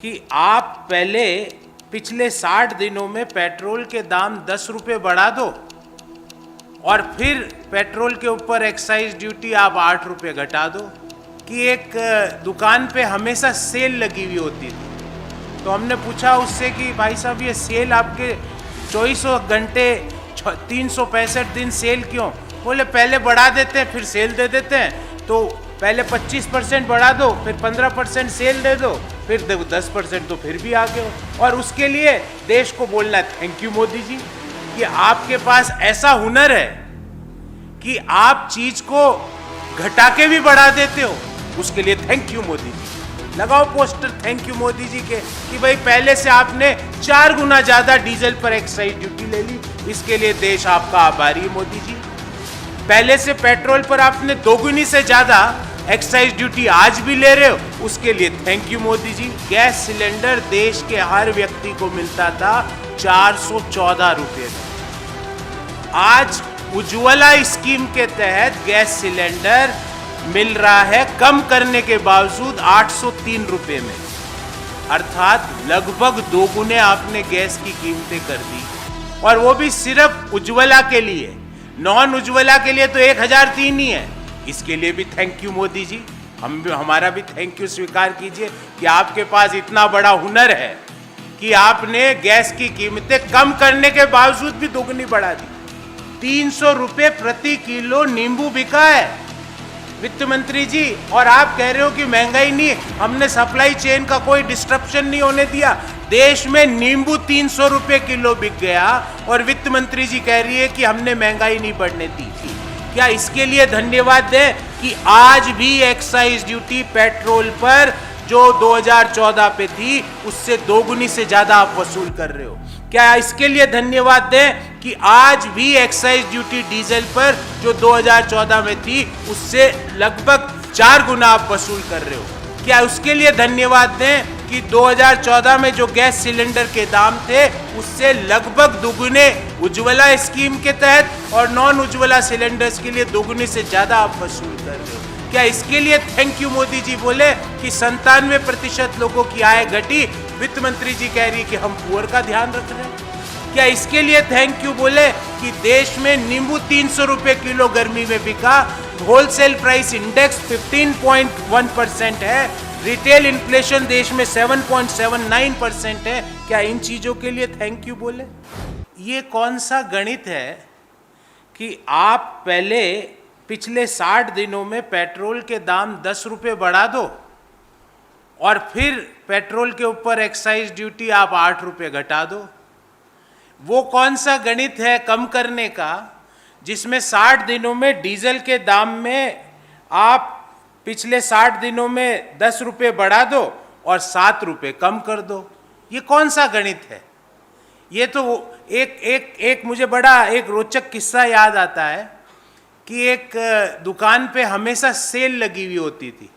कि आप पहले पिछले 60 दिनों में पेट्रोल के दाम 10 रुपये बढ़ा दो और फिर पेट्रोल के ऊपर एक्साइज ड्यूटी आप 8 रुपये घटा दो। कि एक दुकान पे हमेशा सेल लगी हुई होती थी, तो हमने पूछा उससे कि भाई साहब ये सेल आपके 24 घंटे 365 दिन सेल क्यों? बोले पहले बढ़ा देते हैं फिर सेल दे देते हैं, तो पहले 25% बढ़ा दो फिर 15% सेल दे दो फिर 10% तो फिर भी आगे हो। और उसके लिए देश को बोलना थैंक यू मोदी जी कि आपके पास ऐसा हुनर है कि आप चीज को घटा के भी बढ़ा देते हो। उसके लिए थैंक यू मोदी जी। लगाओ पोस्टर थैंक यू मोदी जी के कि भाई पहले से आपने 4 गुना ज्यादा डीजल पर एक्साइज ड्यूटी ले ली, इसके लिए देश आपका आभारी है मोदी जी। पहले से पेट्रोल पर आपने 2 गुनी से ज्यादा एक्साइज ड्यूटी आज भी ले रहे हो, उसके लिए thank you Modi ji. Gas cylinder देश के हर व्यक्ति को मिलता था 414 रुपये में, आज उज्ज्वला स्कीम के तहत गैस सिलेंडर मिल रहा है कम करने के बावजूद 803 रुपये में, अर्थात लगभग 2 गुने आपने गैस की कीमतें कर दी। और वो भी सिर्फ उज्ज्वला के लिए, नॉन उज्ज्वला के लिए तो 1003 ही है। इसके लिए भी थैंक यू मोदी जी। हमारा भी थैंक यू स्वीकार कीजिए कि आपके पास इतना बड़ा हुनर है कि आपने गैस की कीमतें कम करने के बावजूद भी दोगुनी बढ़ा दी। 300 रुपये प्रति किलो नींबू बिका है वित्त मंत्री जी, और आप कह रहे हो कि महंगाई नहीं, हमने सप्लाई चेन का कोई डिस्ट्रप्शन नहीं होने दिया। देश में नींबू 300 रुपये किलो बिक गया और वित्त मंत्री जी कह रही है कि हमने महंगाई नहीं बढ़ने दी थी। क्या इसके लिए धन्यवाद दें कि आज भी एक्साइज ड्यूटी पेट्रोल पर जो 2014 पे थी उससे 2 गुनी से ज्यादा आप वसूल कर रहे हो? क्या इसके लिए धन्यवाद दें कि आज भी एक्साइज ड्यूटी डीजल पर जो 2014 में थी उससे लगभग 4 गुना आप वसूल कर रहे हो? क्या उसके लिए धन्यवाद दें कि 2014 में जो गैस सिलेंडर के दाम थे उससे लगभग दुगुने उज्ज्वला स्कीम के तहत और नॉन उज्ज्वला सिलेंडर्स के लिए 2 गुने से ज्यादा आप वसूल कर रहे हो? क्या इसके लिए थैंक यू मोदी जी बोले कि 97% लोगों की आय घटी, वित्त मंत्री जी कह रही है कि हम पुअर का ध्यान रख रहे हैं? क्या इसके लिए थैंक यू बोले कि देश में नींबू 300 रुपये किलो गर्मी में बिका, होलसेल प्राइस इंडेक्स 15.1% है, रिटेल इन्फ्लेशन देश में 7.79% है? क्या इन चीजों के लिए थैंक यू बोले? ये कौन सा गणित है कि आप पहले पिछले 60 दिनों में पेट्रोल के दाम 10 रुपये बढ़ा दो और फिर पेट्रोल के ऊपर एक्साइज ड्यूटी आप 8 रुपये घटा दो? वो कौन सा गणित है कम करने का जिसमें 60 दिनों में डीजल के दाम में आप पिछले 60 दिनों में 10 रुपये बढ़ा दो और 7 रुपये कम कर दो? ये कौन सा गणित है? ये तो एक मुझे बड़ा एक रोचक किस्सा याद आता है कि एक दुकान पे हमेशा सेल लगी हुई होती थी,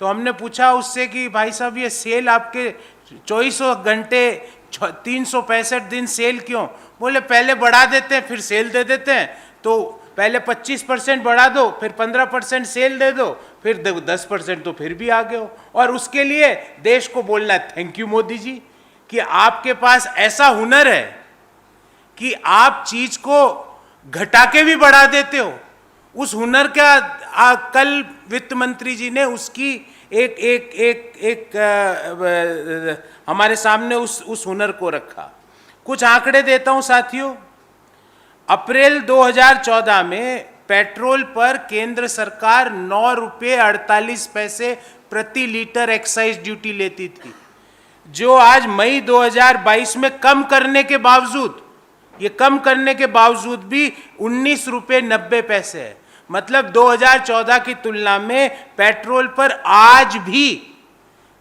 तो हमने पूछा उससे कि भाई साहब ये सेल आपके 24 घंटे 365 दिन सेल क्यों? बोले पहले बढ़ा देते हैं फिर सेल दे देते हैं, तो पहले 25% बढ़ा दो फिर 15% सेल दे दो फिर 10% तो फिर भी आगे हो। और उसके लिए देश को बोलना थैंक यू मोदी जी कि आपके पास ऐसा हुनर है कि आप चीज को घटा के भी बढ़ा देते हो। उस हुनर का कल वित्त मंत्री जी ने उसकी एक हमारे सामने उस हुनर को रखा। कुछ आंकड़े देता हूं साथियों। अप्रैल 2014 में पेट्रोल पर केंद्र सरकार 9 रुपये 48 पैसे प्रति लीटर एक्साइज ड्यूटी लेती थी, जो आज मई 2022 में कम करने के बावजूद भी 19 रुपये 90 पैसे है। मतलब 2014 की तुलना में पेट्रोल पर आज भी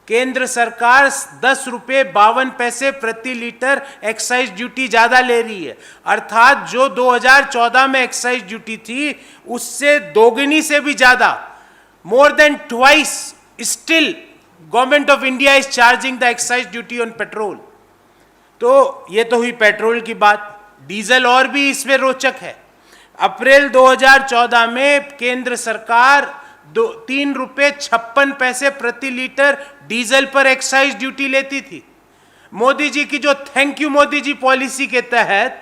केंद्र सरकार 10 रुपये 52 पैसे प्रति लीटर एक्साइज ड्यूटी ज्यादा ले रही है, अर्थात जो 2014 में एक्साइज ड्यूटी थी उससे 2 गुनी से भी ज्यादा, more than twice still government of India is charging the excise duty on petrol. तो ये तो हुई पेट्रोल की बात। डीजल और भी इसमें रोचक है। अप्रैल 2014 में केंद्र सरकार ₹3.56 प्रति लीटर डीजल पर एक्साइज ड्यूटी लेती थी। मोदी जी की जो thank you Modi ji policy के तहत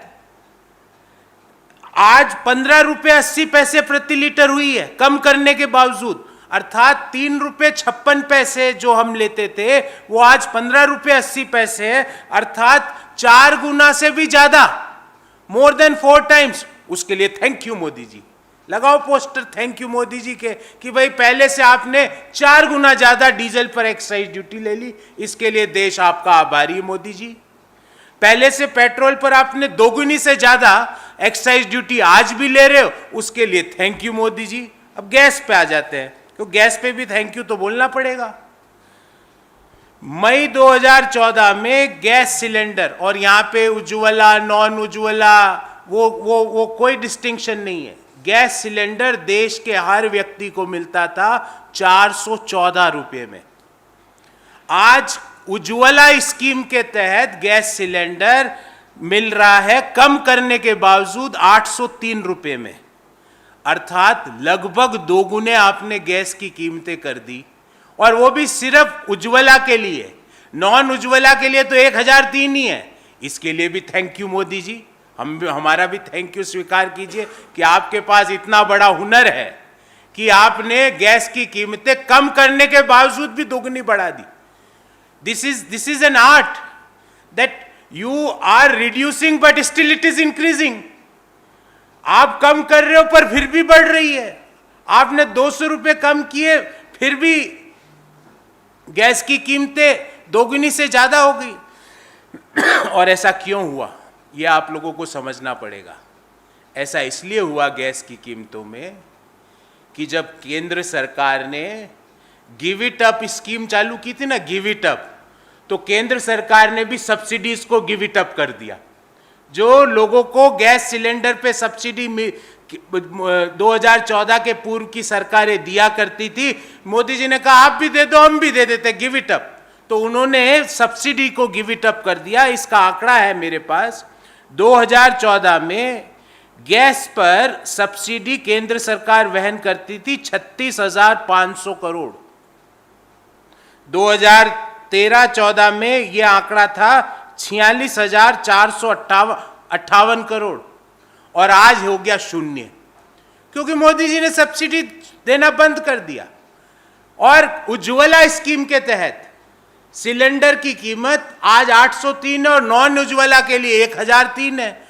आज ₹15.80 प्रति लीटर हुई है, कम करने के बावजूद। अर्थात ₹3.56 जो हम लेते थे वो आज ₹15.80, अर्थात 4 गुना से भी ज्यादा, मोर देन 4 टाइम्स। उसके लिए थैंक यू मोदी जी। लगाओ पोस्टर थैंक यू मोदी जी के कि भाई पहले से आपने 4 गुना ज्यादा डीजल पर एक्साइज ड्यूटी ले ली, इसके लिए देश आपका आभारी है मोदी जी। पहले से पेट्रोल पर आपने 2 गुनी से ज्यादा एक्साइज ड्यूटी आज भी ले रहे हो, उसके लिए थैंक यू मोदी जी। अब गैस पे आ जाते हैं, तो गैस पे भी थैंक यू तो बोलना पड़ेगा। मई 2014 में गैस सिलेंडर, और यहां पे उज्ज्वला नॉन उज्ज्वला वो कोई डिस्टिंक्शन नहीं है, गैस सिलेंडर देश के हर व्यक्ति को मिलता था 414 रुपये में। आज उज्ज्वला स्कीम के तहत गैस सिलेंडर मिल रहा है कम करने के बावजूद 803 रुपये में, अर्थात लगभग 2 गुने आपने गैस की कीमतें कर दी, और वो भी सिर्फ उज्ज्वला के लिए। नॉन उज्ज्वला के लिए तो 1003 ही है। इसके लिए भी थैंक यू मोदी जी। हमारा भी थैंक यू स्वीकार कीजिए कि आपके पास इतना बड़ा हुनर है कि आपने गैस की कीमतें कम करने के बावजूद भी 2 गुनी बढ़ा दी। This is an art that you are reducing but still it is increasing. आप कम कर रहे हो पर फिर भी बढ़ रही है। आपने 200 रुपये कम किए, फिर भी गैस की कीमतें 2 गुनी से ज्यादा हो गई। और ऐसा क्यों हुआ, यह आप लोगों को समझना पड़ेगा। ऐसा इसलिए हुआ गैस की कीमतों में कि जब केंद्र सरकार ने गिव इट अप स्कीम चालू की थी ना, गिव इट अप, तो केंद्र सरकार ने भी सब्सिडीज को गिव इट अप कर दिया। जो लोगों को गैस सिलेंडर पे सब्सिडी 2014 के पूर्व की सरकारें दिया करती थी, मोदी जी ने कहा आप भी दे दो, हम भी दे देते, गिव इट अप। तो उन्होंने सब्सिडी को गिव इट अप कर दिया। इसका आंकड़ा है मेरे पास। 2014 में गैस पर सब्सिडी केंद्र सरकार वहन करती थी 36,500 करोड़। 2013-14 में यह आंकड़ा था 46,458 करोड़, और आज हो गया 0, क्योंकि मोदी जी ने सब्सिडी देना बंद कर दिया। और उज्ज्वला स्कीम के तहत सिलेंडर की कीमत आज 803 है और नॉन उज्ज्वला के लिए 1003 है।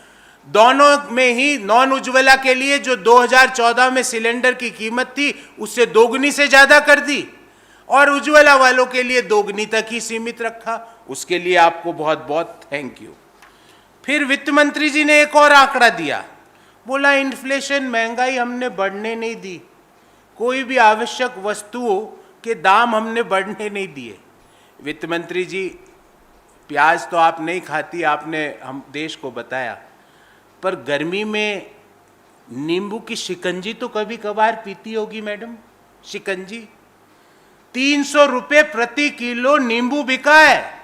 दोनों में ही नॉन उज्ज्वला के लिए जो 2014 में सिलेंडर की कीमत थी उससे 2 गुनी से ज्यादा कर दी, और उज्ज्वला वालों के लिए 2 गुनी तक ही सीमित रखा। उसके लिए आपको बहुत बहुत थैंक यू। फिर वित्त मंत्री जी ने एक और आंकड़ा दिया, बोला इन्फ्लेशन, महंगाई हमने बढ़ने नहीं दी, कोई भी आवश्यक वस्तुओं के दाम हमने बढ़ने नहीं दिए। वित्त मंत्री जी, प्याज तो आप नहीं खाती, आपने हम देश को बताया, पर गर्मी में नींबू की शिकंजी तो कभी कभार पीती होगी मैडम। शिकंजी 300 रुपये प्रति किलो नींबू बिका है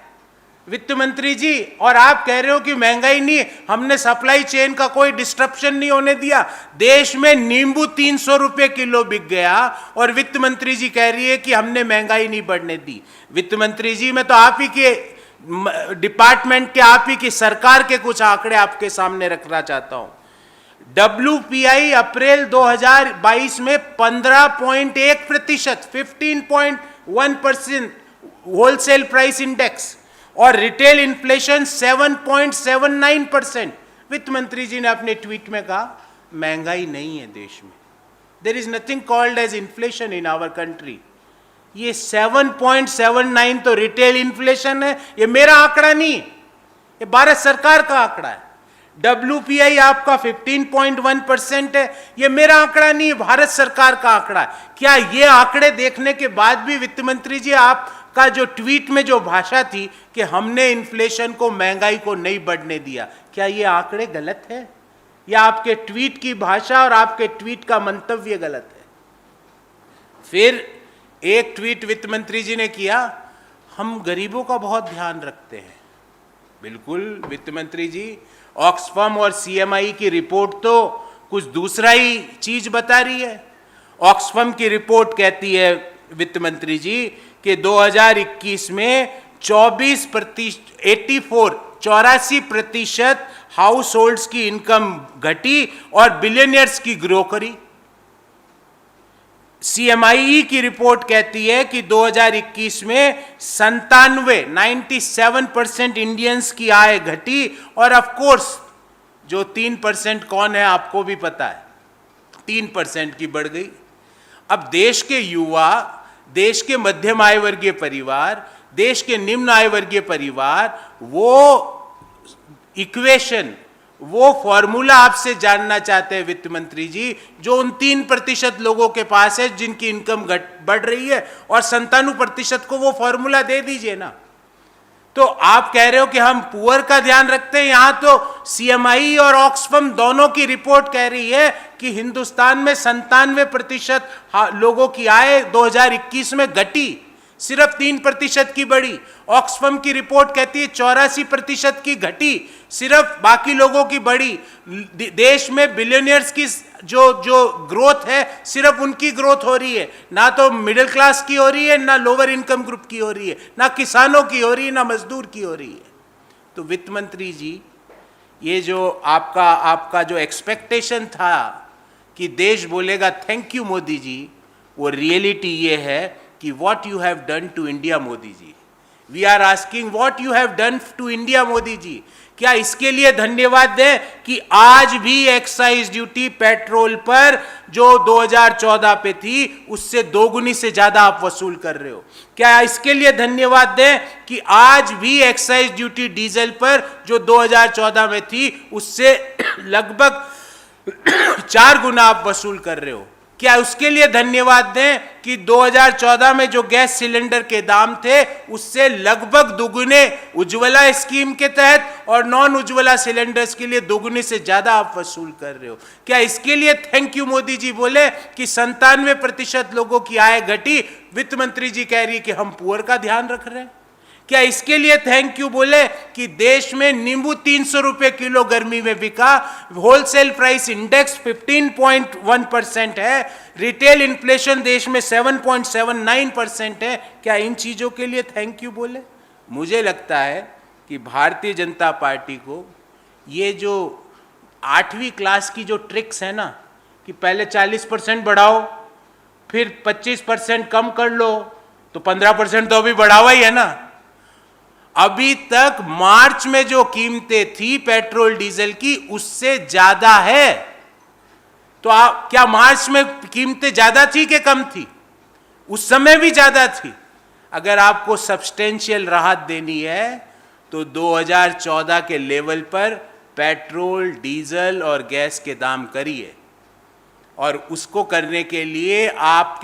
वित्त मंत्री जी, और आप कह रहे हो कि महंगाई नहीं, हमने सप्लाई चेन का कोई डिस्ट्रप्शन नहीं होने दिया। देश में नींबू 300 रुपये किलो बिक गया और वित्त मंत्री जी कह रही है कि हमने महंगाई नहीं बढ़ने दी। वित्त मंत्री जी, मैं तो आप ही के डिपार्टमेंट के, आप ही की सरकार के कुछ आंकड़े आपके सामने रखना चाहता हूं। WPI अप्रैल 2022 में 15.1%, 15.1% होलसेल प्राइस इंडेक्स, और रिटेल इन्फ्लेशन 7.79%। वित्त मंत्री जी ने अपने ट्वीट में कहा महंगाई नहीं है देश में, there is nothing called as inflation in our country. ये 7.79 तो रिटेल इन्फ्लेशन है, ये मेरा आंकड़ा नहीं, ये भारत सरकार का आंकड़ा है। WPI आपका 15.1% है, ये मेरा आंकड़ा नहीं, भारत सरकार का आंकड़ा है। क्या ये आंकड़े देखने के बाद भी वित्त मंत्री जी आपका जो ट्वीट में जो भाषा थी कि हमने इन्फ्लेशन को, महंगाई को नहीं बढ़ने दिया, क्या ये आंकड़े गलत है, या आपके ट्वीट की भाषा और आपके ट्वीट का मंतव्य गलत है? फिर एक ट्वीट वित्त मंत्री जी ने किया, हम गरीबों का बहुत ध्यान रखते हैं। बिल्कुल वित्त मंत्री जी, ऑक्सफैम और CMI की रिपोर्ट तो कुछ दूसरा ही चीज बता रही है। ऑक्सफम की रिपोर्ट कहती है वित्त मंत्री जी कि 2021 में 84% हाउस होल्ड्स की इनकम घटी और बिलियनियर्स की ग्रो करी। CMIE की रिपोर्ट कहती है कि 2021 में 97% इंडियंस की आय घटी और ऑफ कोर्स जो 3% कौन है आपको भी पता है, 3% की बढ़ गई। अब देश के युवा, देश के मध्यम आय वर्गीय परिवार, देश के निम्न आय वर्गीय परिवार वो इक्वेशन, वो फॉर्मूला आपसे जानना चाहते हैं वित्त मंत्री जी, जो उन 3% लोगों के पास है जिनकी इनकम बढ़ रही है, और 97% को वो फॉर्मूला दे दीजिए ना। तो आप कह रहे हो कि हम पुअर का ध्यान रखते हैं, यहां तो CMI और ऑक्सफम दोनों की रिपोर्ट कह रही है कि हिंदुस्तान में 97% लोगों की आय 2021 में घटी, सिर्फ 3% की बढ़ी। ऑक्सफम की रिपोर्ट कहती है 84% की घटी, सिर्फ बाकी लोगों की बढ़ी। देश में बिलियनियर्स की जो ग्रोथ है सिर्फ उनकी ग्रोथ हो रही है, ना तो मिडिल क्लास की हो रही है, ना लोअर इनकम ग्रुप की हो रही है, ना किसानों की हो रही है, ना मजदूर की हो रही है। तो वित्त मंत्री जी, ये जो आपका जो एक्सपेक्टेशन था कि देश बोलेगा थैंक यू मोदी जी, वो रियलिटी ये है कि what you have done to India Modi ji. We are asking what you have done to India Modi ji. क्या इसके लिए धन्यवाद दें कि आज भी एक्साइज ड्यूटी पेट्रोल पर जो 2014 पे थी उससे दोगुनी से ज्यादा आप वसूल कर रहे हो? क्या इसके लिए धन्यवाद दें कि आज भी एक्साइज ड्यूटी डीजल पर जो 2014 में थी उससे लगभग 4 गुना आप वसूल कर रहे हो? क्या उसके लिए धन्यवाद दें कि 2014 में जो गैस सिलेंडर के दाम थे उससे लगभग दुगुने उज्ज्वला स्कीम के तहत और नॉन उज्ज्वला सिलेंडर्स के लिए दुगुने से ज्यादा आप वसूल कर रहे हो? क्या इसके लिए थैंक यू मोदी जी बोले कि 97% लोगों की आय घटी? वित्त मंत्री जी कह रही है कि हम पुअर का ध्यान रख रहे हैं। क्या इसके लिए थैंक यू बोले कि देश में नींबू 300 रुपए किलो गर्मी में बिका, होलसेल प्राइस इंडेक्स 15.1% है, रिटेल इन्फ्लेशन देश में 7.79% है? क्या इन चीजों के लिए थैंक यू बोले? मुझे लगता है कि भारतीय जनता पार्टी को ये जो 8वीं क्लास की जो ट्रिक्स है ना, कि पहले 40% बढ़ाओ, फिर 25% कम कर लो, तो 15% तो अभी बढ़ावा ही है ना। अभी तक मार्च में जो कीमतें थी पेट्रोल डीजल की उससे ज्यादा है। तो क्या मार्च में कीमतें ज्यादा थी कि कम थी? उस समय भी ज्यादा थी। अगर आपको सब्सटेंशियल राहत देनी है तो 2014 के लेवल पर पेट्रोल, डीजल और गैस के दाम करिए, और उसको करने के लिए आप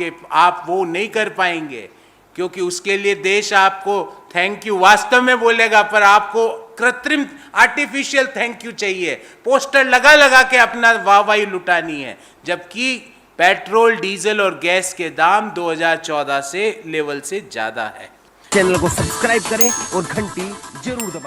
वो नहीं कर पाएंगे, क्योंकि उसके लिए देश आपको थैंक यू वास्तव में बोलेगा, पर आपको कृत्रिम आर्टिफिशियल थैंक यू चाहिए, पोस्टर लगा लगा के अपना वाहवाही लुटानी है, जबकि पेट्रोल, डीजल और गैस के दाम 2014 से लेवल से ज्यादा है। चैनल को सब्सक्राइब करें और घंटी जरूर दबाएं।